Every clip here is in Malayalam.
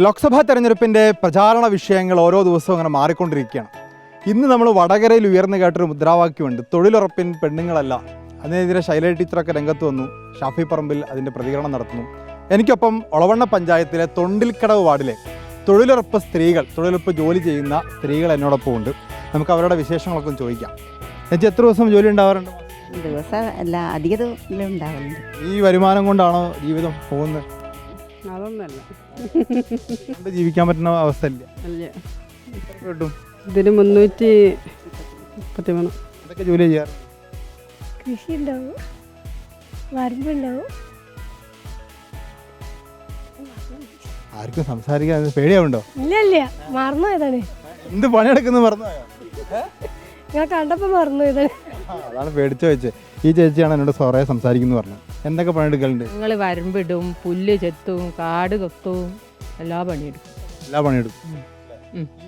ലോക്സഭാ തെരഞ്ഞെടുപ്പിൻ്റെ പ്രചാരണ വിഷയങ്ങൾ ഓരോ ദിവസവും അങ്ങനെ മാറിക്കൊണ്ടിരിക്കുകയാണ്. ഇന്ന് നമ്മൾ വടകരയിൽ ഉയർന്നു കേട്ടൊരു മുദ്രാവാക്യമുണ്ട്, തൊഴിലുറപ്പിൻ പെണ്ണുങ്ങളല്ല. അതിനെതിരെ ശൈല ടീച്ചറൊക്കെ രംഗത്ത് വന്നു. ഷാഫി പറമ്പിൽ അതിൻ്റെ പ്രതികരണം നടത്തുന്നു. എനിക്കൊപ്പം ഒളവണ്ണ പഞ്ചായത്തിലെ തൊണ്ടിൽക്കടവ് വാർഡിലെ തൊഴിലുറപ്പ് ജോലി ചെയ്യുന്ന സ്ത്രീകൾ എന്നോടൊപ്പം ഉണ്ട്. നമുക്ക് അവരുടെ വിശേഷങ്ങളൊക്കെ ചോദിക്കാം. എന്നുവെച്ചാൽ എത്ര ദിവസം ജോലി ഉണ്ടാവാറുണ്ട്? ദിവസം അല്ല, അധിക ദിവസം ഉണ്ടാവുന്നുണ്ട്. ഈ വരുമാനം കൊണ്ടാണോ ജീവിതം പോകുന്നത്? അതൊന്നല്ല, ജീവിക്കാൻ പറ്റുന്ന അവസ്ഥ ഇല്ല. കിട്ടും. ഇതിന് 330 വേണം. എന്തൊക്കെ ജോലി ചെയ്യാറ്? കൃഷി ഉണ്ടാവും, വരമ്പുണ്ടാവും. ആർക്കും സംസാരിക്കാൻ പേടിയാവുണ്ടോ? ഇല്ല, മറന്നു പോയതാണ്. എന്ത് പണിയെടുക്കുന്നു മറന്നുപോയോ? ഞാൻ കണ്ടപ്പോ മറന്നു പോയതാണ്. അതാണ് പേടിച്ചു വെച്ചത്. ഈ ചേച്ചിയാണ് എന്നോട് കുറേ സംസാരിക്കുന്നു പറഞ്ഞു. എന്തൊക്കെ പണിയെടുക്കലുണ്ട്? ഞങ്ങൾ വരമ്പിടും, പുല്ല് ചെത്തും, കാട് കൊത്തും, എല്ലാ പണിയെടുക്കും. എല്ലാ പണിയെടുക്കും.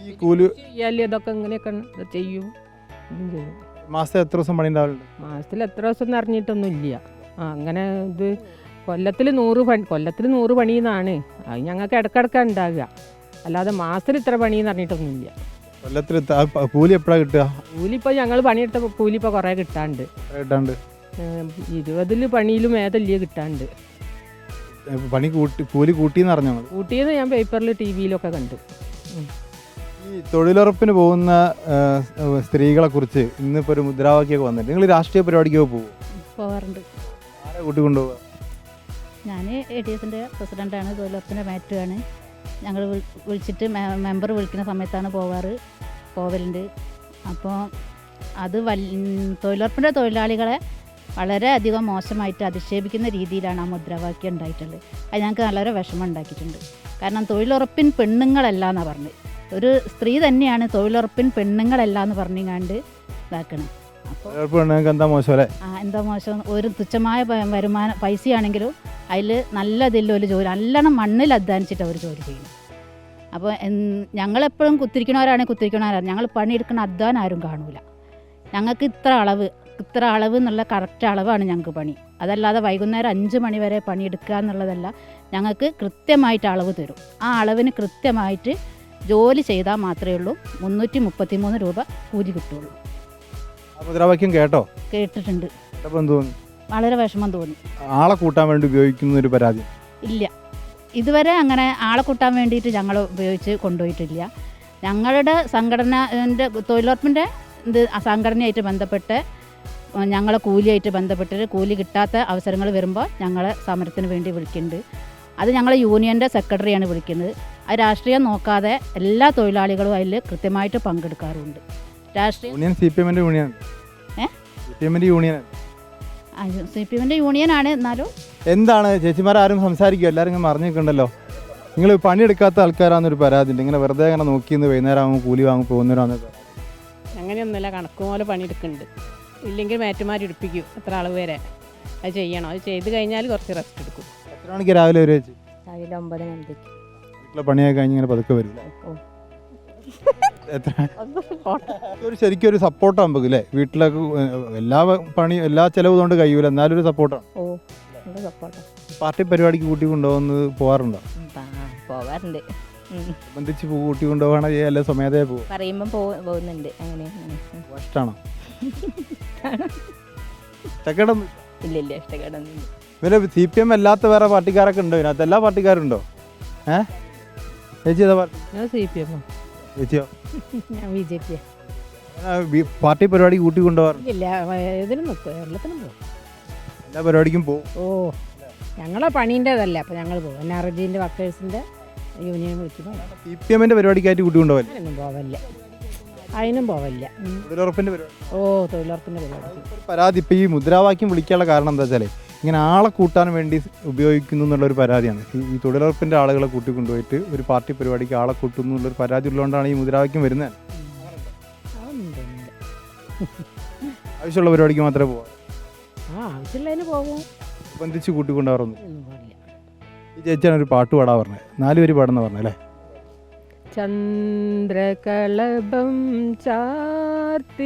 ഈ കൂലി ഇതൊക്കെ ഇങ്ങനെയൊക്കെ ചെയ്യും. മാസത്തെ എത്ര ദിവസം പണി ഉണ്ടാവലുണ്ട്? മാസത്തിൽ എത്ര ദിവസം എന്ന് അറിഞ്ഞിട്ടൊന്നും ഇല്ല. അങ്ങനെ ഇത് കൊല്ലത്തിൽ 100 പണി എന്നാണ്. അത് ഞങ്ങൾക്ക് ഇടക്കിടക്കാണ് ഉണ്ടാകുക, അല്ലാതെ മാസത്തിൽ ഇത്ര പണി എന്ന് അറിഞ്ഞിട്ടൊന്നും ഇല്ല. കൊല്ലത്തിൽ കൂലി എപ്പോഴാണ് കിട്ടുക? കൂലി ഇപ്പോൾ ഞങ്ങൾ പണിയെടുത്ത കൂലി ഇപ്പോൾ കുറേ കിട്ടാണ്ട്. 20 പണിയിലും ഏതല്ലേ കിട്ടാണ്ട്. പണി കൂലി കൂട്ടിയെന്ന് അറിഞ്ഞോ? കൂട്ടിയെന്ന് ഞാൻ പേപ്പറിൽ TV യിലൊക്കെ കണ്ടു. ഈ തൊഴിലുറപ്പിന് പോകുന്ന സ്ത്രീകളെ കുറിച്ച് ഇന്നിപ്പോൾ ഒരു മുദ്രാവാക്യമൊക്കെ വന്നിട്ട് നിങ്ങൾ രാഷ്ട്രീയ പരിപാടിക്കൊക്കെ പോകുമോ? പോകാറുണ്ട്. ആരെ കൂട്ടി കൊണ്ടുപോകുക? ഞാൻ ADS-ൻ്റെ പ്രസിഡൻ്റാണ്, തൊഴിലുറപ്പിൻ്റെ മാറ്റുമാണ്. ഞങ്ങൾ വിളിച്ചിട്ട് മെമ്പർ വിളിക്കുന്ന സമയത്താണ് പോവലുണ്ട്. അപ്പോൾ അത് തൊഴിലുറപ്പിൻ്റെ തൊഴിലാളികളെ വളരെയധികം മോശമായിട്ട് അധിക്ഷേപിക്കുന്ന രീതിയിലാണ് ആ മുദ്രാവാക്യം ഉണ്ടായിട്ടുള്ളത്. അത് ഞങ്ങൾക്ക് വളരെ വിഷമം ഉണ്ടാക്കിയിട്ടുണ്ട്. കാരണം തൊഴിലുറപ്പിൻ പെണ്ണുങ്ങളല്ല എന്നാണ് പറഞ്ഞത്. ഒരു സ്ത്രീ തന്നെയാണ് തൊഴിലുറപ്പിൻ പെണ്ണുങ്ങളല്ല എന്ന് പറഞ്ഞുകൊണ്ട് ഇതാക്കണം. അപ്പോൾ എന്താ മോശം അല്ലേ? എന്താ മോശം? ഒരു തുച്ഛമായ വരുമാനം പൈസയാണെങ്കിലും അതിൽ നല്ല ഇതിലൊരു ജോലി, നല്ലോണം മണ്ണിൽ അധ്വാനിച്ചിട്ട് അവർ ജോലി ചെയ്യുന്നു. അപ്പോൾ ഞങ്ങളെപ്പോഴും കുത്തിരിക്കണവരാണ്. ഞങ്ങൾ പണിയെടുക്കുന്ന അധ്വാനം ആരും കാണൂല. ഞങ്ങൾക്ക് ഇത്ര അളവ് എന്നുള്ള കറക്റ്റ് അളവാണ് ഞങ്ങൾക്ക് പണി. അതല്ലാതെ വൈകുന്നേരം 5 മണി വരെ പണിയെടുക്കുക എന്നുള്ളതല്ല. ഞങ്ങൾക്ക് കൃത്യമായിട്ട് അളവ് തരും. ആ അളവിന് കൃത്യമായിട്ട് ജോലി ചെയ്താൽ മാത്രമേ ഉള്ളൂ 333 രൂപ കൂലി കിട്ടുള്ളൂ. മുദ്രാവാക്യം കേട്ടോ? കേട്ടിട്ടുണ്ട്. വളരെ വിഷമം തോന്നി. ആളെ കൂട്ടാൻ വേണ്ടി ഉപയോഗിക്കുന്ന ഒരു പരാതി ഇല്ല, ഇതുവരെ അങ്ങനെ ആളെ കൂട്ടാൻ വേണ്ടിയിട്ട് ഞങ്ങൾ ഉപയോഗിച്ച് കൊണ്ടുപോയിട്ടില്ല. ഞങ്ങളുടെ സംഘടനൻ്റെ തൊഴിലുറപ്പിൻ്റെ സംഘടനയായിട്ട് ബന്ധപ്പെട്ട് ഞങ്ങളെ കൂലിയായിട്ട് ബന്ധപ്പെട്ടിട്ട് കൂലി കിട്ടാത്ത അവസരങ്ങൾ വരുമ്പോൾ ഞങ്ങളെ സമരത്തിന് വേണ്ടി വിളിക്കുന്നുണ്ട്. അത് ഞങ്ങൾ യൂണിയൻ്റെ സെക്രട്ടറിയാണ് വിളിക്കുന്നത്. അത് രാഷ്ട്രീയം നോക്കാതെ എല്ലാ തൊഴിലാളികളും അതിൽ കൃത്യമായിട്ട് പങ്കെടുക്കാറുണ്ട്. CPM-ൻ്റെ യൂണിയനാണ്. എന്നാലും എന്താണ് ചേച്ചിമാരും സംസാരിക്കുക, എല്ലാവരും മറിഞ്ഞു നിൽക്കണ്ടല്ലോ. നിങ്ങൾ പണിയെടുക്കാത്ത ആൾക്കാരാണെന്നൊരു പരാതി ഉണ്ട്. ഇങ്ങനെ വെറുതെ അങ്ങനെ നോക്കിന്ന് വൈകുന്നേരം ആകുമ്പോൾ കൂലി വാങ്ങി പോകുന്നവരാണ്. അങ്ങനെയൊന്നുമില്ല, കണക്ക് പോലെ പണിയെടുക്കുന്നുണ്ട്. ഇല്ലെങ്കിൽ മേറ്റുമാരിടിപ്പിക്കും എത്ര അളവ് വരെ. അത് ചെയ്യണം. അത് ചെയ്ത് കഴിഞ്ഞാൽ കുറച്ച് റെസ്റ്റ് എടുക്കും. എത്ര മണിക്ക് രാവിലെ വരെ? രാവിലെ 9 മണിക്ക്. വീട്ടിലെ പണിയൊക്കെ കഴിഞ്ഞ് ഇങ്ങനെ പതുക്കെ വരില്ല? ശരിക്കും ഒരു സപ്പോർട്ടാകുമ്പോൾ അല്ലേ വീട്ടിലൊക്കെ എല്ലാ ചിലവ് കൊണ്ട് കഴിയൂല, എന്നാലും ഒരു സപ്പോർട്ടാണ്. പാർട്ടി പരിപാടിക്ക് കൂട്ടി കൊണ്ടുപോകുന്നത് പോകാറുണ്ടോ? പോകാറുണ്ട്. ബന്ധിച്ച് കൂട്ടി കൊണ്ടുപോകണ അല്ല സ്വമേധയെ പോകും? പറയുമ്പോൾ പോകുന്നുണ്ട്. അങ്ങനെ ഇഷ്ടമാണോ? ഇഷ്ടക്കേടൊന്നും ഇല്ല, ഇഷ്ടക്കേടൊന്നും. പിന്നെ CPM അല്ലാത്ത വേറെ പാർട്ടിക്കാരൊക്കെ ഉണ്ടോ ഇതിനകത്ത്? എല്ലാ പാർട്ടിക്കാരുണ്ടോ? ചേച്ചി ഏതാ പാർട്ടി? ഞാൻ CPM. ചേച്ചിയോ? ഞാൻ BJP. പാർട്ടി പരിപാടി കൂട്ടി കൊണ്ടുപോകാറുണ്ട്? ഇല്ല, ഇതിനും നോക്കും, എല്ലാത്തിനും പോകും. എല്ലാ പരിപാടിക്കും പോകും. ഞങ്ങളെ പണീൻ്റെതല്ല, അപ്പോൾ ഞങ്ങൾ പോകും. NRG-ൻ്റെ വർക്കേഴ്സിൻ്റെ യൂണിയൻ വിളിക്കുമ്പോൾ CPM-ൻ്റെ പരിപാടിക്കായിട്ട് കൂട്ടി കൊണ്ടുപോകില്ല? അതിനും പോവില്ല. തൊഴിലുറപ്പിൻ്റെ പരിപാടി? തൊഴിലുറപ്പിൻ്റെ പരിപാടി. പരാതി ഇപ്പോൾ ഈ മുദ്രാവാക്യം വിളിക്കാനുള്ള കാരണം എന്താ വെച്ചാൽ ഇങ്ങനെ ആളെ കൂട്ടാൻ വേണ്ടി ഉപയോഗിക്കുന്നു എന്നുള്ളൊരു പരാതിയാണ്. ഈ തൊഴിലുറപ്പിൻ്റെ ആളുകളെ കൂട്ടിക്കൊണ്ടുപോയിട്ട് ഒരു പാർട്ടി പരിപാടിക്ക് ആളെ കൂട്ടുന്നു എന്നുള്ളൊരു പരാതി ഉള്ളതുകൊണ്ടാണ് ഈ മുദ്രാവാക്യം വരുന്നത്. ആവശ്യമുള്ള പരിപാടിക്ക് മാത്രമേ പോകാം. ആവശ്യമുള്ളതിന് പോകും. ബന്ധിച്ച് കൂട്ടിക്കൊണ്ടാവാറൊന്നും? ഈ ചേച്ചിയാണ് ഒരു പാട്ട് പാടാൻ പറഞ്ഞത്. 4 പേര് പാടുന്ന പറഞ്ഞല്ലേ? ചന്ദ്രകളഭം ചാർത്തിയുറങ്ങും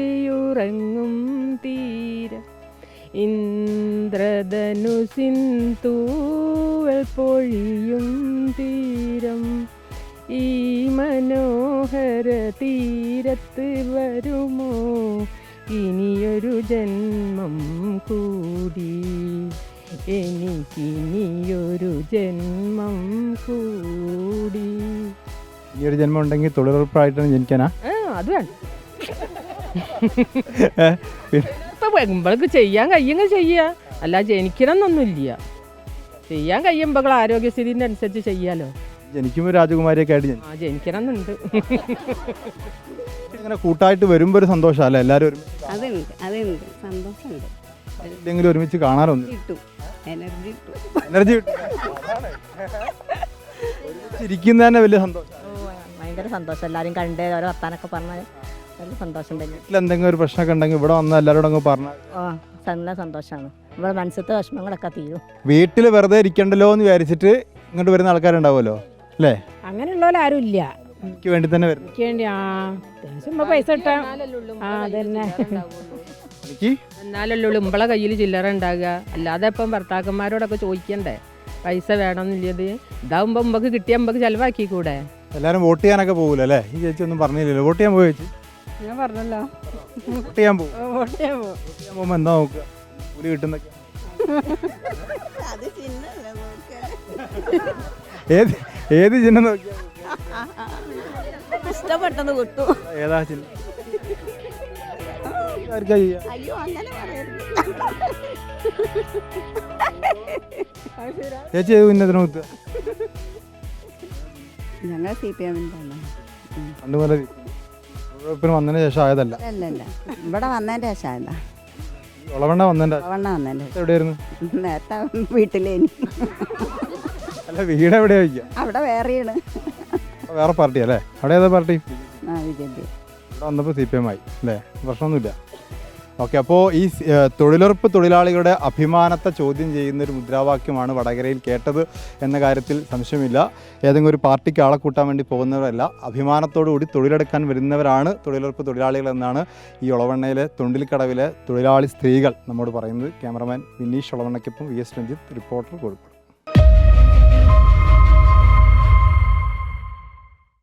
തീരം ഇന്ദ്രധനുസിൻ തൂവൽ പൊഴിയും തീരം ഈ മനോഹര തീരത്ത് വരുമോ ഇനിയൊരു ജന്മം കൂടി, എനിക്കിനിയൊരു ജന്മം കൂടി. ഈ ഒരു ജന്മം ഉണ്ടെങ്കിൽ തൊഴിലുറപ്പായിട്ടാണ് ജനിക്കാനാ? അത് വേണം. ഇപ്പം നമ്മൾക്ക് ചെയ്യാൻ കഴിയുമെങ്കിൽ ചെയ്യുക, അല്ല ജനിക്കണമെന്നൊന്നുമില്ല. ചെയ്യാൻ കഴിയുമ്പോൾ ആരോഗ്യസ്ഥിതിൻ്റെ അനുസരിച്ച് ചെയ്യാലോ. ജനിക്കുമ്പോൾ രാജകുമാരിയൊക്കെ ആയിട്ട് ജനിക്കണം എന്നുണ്ട്. ഇങ്ങനെ കൂട്ടായിട്ട് വരുമ്പോൾ ഒരു സന്തോഷമല്ലേ എല്ലാവരും ഒരുമിച്ച്? അതുണ്ട് സന്തോഷമുണ്ട്. എന്തെങ്കിലും ഒരുമിച്ച് കാണാറൊന്നും കിട്ടും, എനർജി കിട്ടും. എനർജി ഇരിക്കുന്ന തന്നെ വലിയ സന്തോഷം. ഭയങ്കര സന്തോഷം. എല്ലാവരും കണ്ട് ഓരോ വർത്താനൊക്കെ പറഞ്ഞാൽ നല്ല സന്തോഷം തന്നെ. വീട്ടിൽ എന്തെങ്കിലും ഒരു പ്രശ്നമൊക്കെ ഉണ്ടെങ്കിൽ ഇവിടെ വന്ന് എല്ലാവരോടും അങ്ങ് പറഞ്ഞാൽ നല്ല സന്തോഷമാണ്. ഇവിടെ മനസ്സിലത്തെ വിഷമങ്ങളൊക്കെ തീരും. വീട്ടിൽ വെറുതെ ഇരിക്കണ്ടല്ലോ എന്ന് വിചാരിച്ചിട്ട് ഇങ്ങോട്ട് വരുന്ന ആൾക്കാരുണ്ടാവുമല്ലോ അല്ലേ? അങ്ങനെയുള്ളവർ ആരും ഇല്ല. എനിക്ക് വേണ്ടി തന്നെ വരുന്നു. എനിക്ക് വേണ്ടി അത്യാവശ്യം പൈസ കിട്ടാം. അതന്നെ എനിക്ക് എന്നാലല്ലേ ഉള്ളൂ ഇമ്പളെ കയ്യിൽ ചില്ലറ ഉണ്ടാകുക. അല്ലാതെ ഇപ്പം ഭർത്താക്കന്മാരോടൊക്കെ ചോദിക്കണ്ടേ പൈസ വേണമെന്നില്ലത്. ഇതാവുമ്പോൾ നമുക്ക് കിട്ടിയാൽ നമുക്ക് ചിലവാക്കിക്കൂടെ? എല്ലാവരും വോട്ട് ചെയ്യാനൊക്കെ പോകൂല അല്ലേ? ഈ ചേച്ചി ഒന്നും പറഞ്ഞില്ലല്ലോ. വോട്ട് ചെയ്യാൻ പോയി ചേച്ചി? ഞാൻ പറഞ്ഞല്ലോ, വോട്ട് ചെയ്യാൻ പോകും. വോട്ട് ചെയ്യാൻ പോകും. വോട്ട് ചെയ്യാൻ പോകുമ്പോൾ എന്താ നോക്കുക? കൂലി കിട്ടുന്നൊക്കെ ഏത് ചിഹ്നം നോക്കിയാ? ഇഷ്ടപ്പെട്ടത് കിട്ടും. ഏതാ ചിഹ്നം? ആർക്കാ ചെയ്യാ? അയ്യോ അങ്ങനെ പറയരുത്. ചേച്ചി ഏത് ഉന്നതനം കുത്തുക? ഞങ്ങൾ CPM പണ്ട് മുതലേ തൊഴിലുറപ്പിന് വന്നതിന് ശേഷം ആയതല്ല. അല്ലല്ല, ഇവിടെ വന്നതിൻ്റെ ശേഷമല്ല, ഒളവണ്ണ വന്നതിൻ്റെ വന്നതിൻ്റെ എവിടെയായിരുന്നു? നേരത്തെ വീട്ടിലേനി. അല്ല വീട് എവിടെയാ വയ്ക്കുക? അവിടെ വേറെയാണ്. വേറെ പാർട്ടി അല്ലേ? അവിടെ ഏതാ പാർട്ടി? BJP. ഇവിടെ വന്നപ്പോൾ CPM ആയി അല്ലേ? പ്രശ്നമൊന്നുമില്ല. ഓക്കെ, അപ്പോൾ ഈ തൊഴിലുറപ്പ് തൊഴിലാളികളുടെ അഭിമാനത്തെ ചോദ്യം ചെയ്യുന്നൊരു മുദ്രാവാക്യമാണ് വടകരയിൽ കേട്ടത് എന്ന കാര്യത്തിൽ സംശയമില്ല. ഏതെങ്കിലും ഒരു പാർട്ടിക്ക് ആളെ കൂട്ടാൻ വേണ്ടി പോകുന്നവരല്ല, അഭിമാനത്തോടു കൂടി തൊഴിലെടുക്കാൻ വരുന്നവരാണ് തൊഴിലുറപ്പ് തൊഴിലാളികൾ എന്നാണ് ഈ ഒളവണ്ണയിലെ തൊണ്ടിൽക്കടവിലെ തൊഴിലാളി സ്ത്രീകൾ നമ്മോട് പറയുന്നത്. ക്യാമറമാൻ വിനീഷ് ഒളവണ്ണയ്ക്കൊപ്പം VS രഞ്ജിത്ത്, റിപ്പോർട്ടർ കോഴിക്കോട്.